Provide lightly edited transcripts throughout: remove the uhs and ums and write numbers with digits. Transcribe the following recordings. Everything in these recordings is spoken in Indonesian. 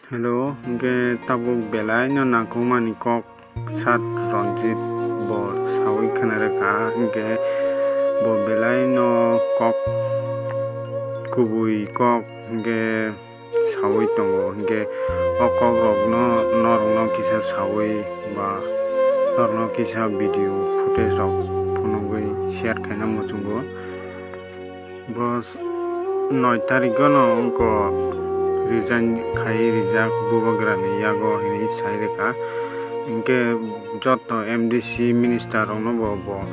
Hello, ge tabuk belai no nakumani kok sat Ranjit bo sawi khanare ka ge bo belai no kok kubui kok ge sawi tongo ge okok rok no norok no kisa sawi ba norok no kisa video footage rok phunugui share khaina muchungo bo 9 tarik no onko resign khai rijak bubagrani yago hini saireka inke joto MDC minister ono bo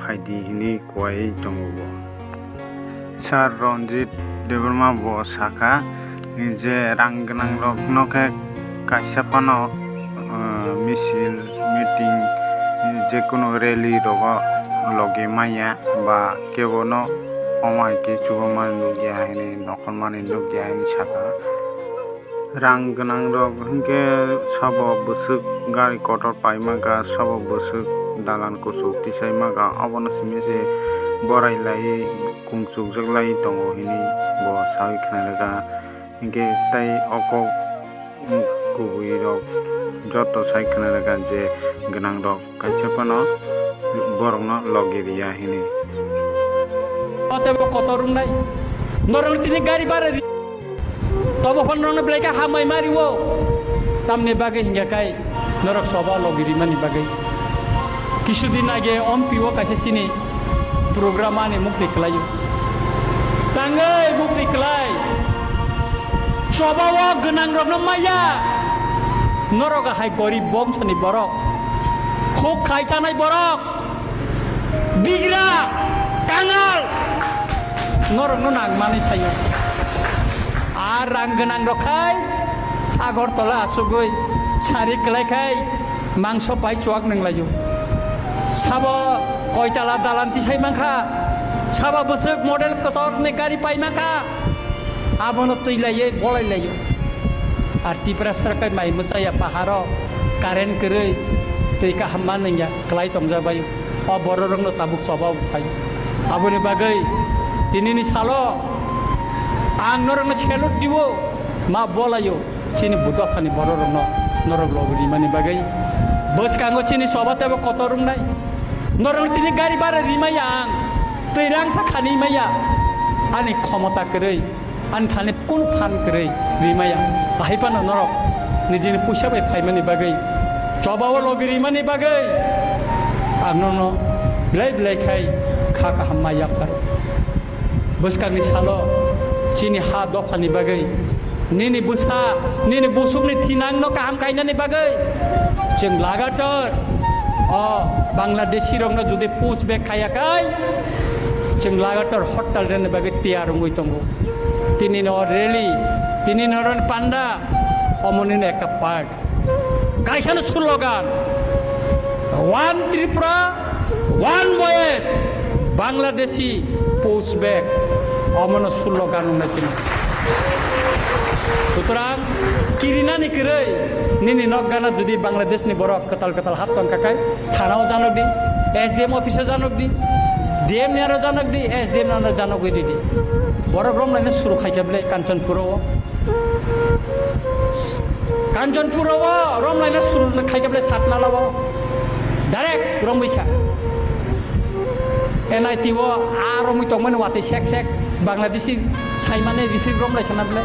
phaidi hini kwai tongo bo Sir Ranjit Devarma bo saka je rang gnang rok no ke kaisa pano misil meeting je kono rally rogo loge maya ba kebono omai ke chubama nugya hini nokon mani nugya hini saka rang gnang rok hingke sabo busuk gari kotor paimaga sabo busuk dalan kusuk tisai maga abono simese borai lai kungchuk jaglai tongo hini bo sawi khnaraga hingke tai oko kubui rok joto sai khnaraga je gnang rok kaisa pano borok no logeria hini Tebo kotorung nai, norong tini gari bare, tobo pon norong belaka hamai mari wo, tamne bagai hingga kai, norok soba logiri mani bagai. Kisudin age om piwo kasih sini, program ane mukti kelayu, tanggai mukti kelai, soba wo genang rok maya, norok hai gori bong sani borok, kok kai canai borok, bigra, kangal. Norong nang mani tayo arang genang dokai agor tola asugoi sari kelai kai mangso pai cuak neng layu sabo koi tala dalan tisai mangka sabo busuk model kotor negari pai mangka abono tui laye bolai layu arti prasar kai mai musaya paharo karen kerei tui ka hamman neng ya kelai tongja bayu o bororong no tabuk soba kai abone bagai tini ni salo ang norong chelot diwo ma bolayo sini budak pani bororong no norong lobri mani bagai bos kanggo sini sobat ebo kotorung nai norong tini gari bare rimaya ang terang sakhani maya ani khomota kerei an thane kun than kerei rimaya pahipan norok nijini pusa bai phai mani bagai cobawo lobri mani bagai ang no blai khai khaka hamaya par bus kami salo cini ha dopani bagai nini busa nini busuk ni tinang no kaham kaina ni bagai jeng lagator oh Bangladeshi rong no judi push back kaya kai jeng lagator hotel den bagai tiarung itonggo tini no rally tini no ron panda omoni ekta part kaisano slogan one Tripura one voice Bangladeshi push back omono slogan unachin sutrang kirina ni kerei nini nogana judi Bangladesh ni borok ketal haton kakai thanao janok di SDM office janok di DM ni aro janok di SDM nano janok di borok rom lain suru khaikable Kanchanpura wo rom lain suru khaikable satnala wo direct rom bicha NIT wo aromi tongmen wate sek Bangladeshi saimane rifik rom lai khanable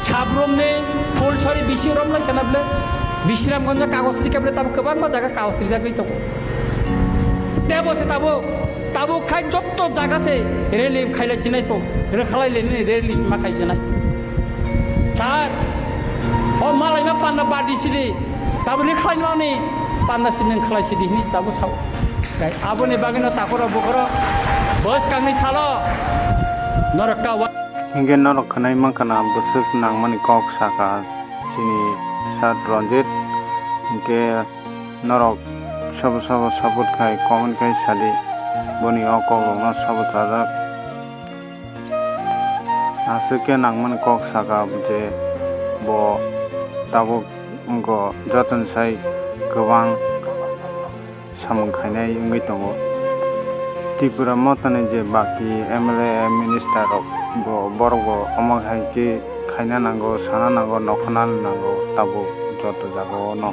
chabrom ne Phulsari bisi rom lai khanable Bishramganj kagos dikable tab kobang ma jaga kagos rijagoi to tebo se tabo khai jotto jaga se relief khailai sinai po rekhalai leni release ma khai sinai sar o malai ma panna badi sidi tabo rekhalai nani panna sinen khalai sidi ni tabo sau kai abone bagino takoro bokoro bos kangni salo norokta hingke norok khanai mangkana busuk nangmani kok saka sini Sir Ranjit hingke norok sabo sabut khai comment khai sali boni okok rokno sabut sajak asike nangmani kok saka je bo tabuk onko joton sai gobang samung khainai ungoi tongo Tripura motane je baki MLA minister rok bo borok bo omok hai ke খাইনা নাঙ্গো সানা নাঙ্গো নখনা নাঙ্গো তাবো যত জাগো ন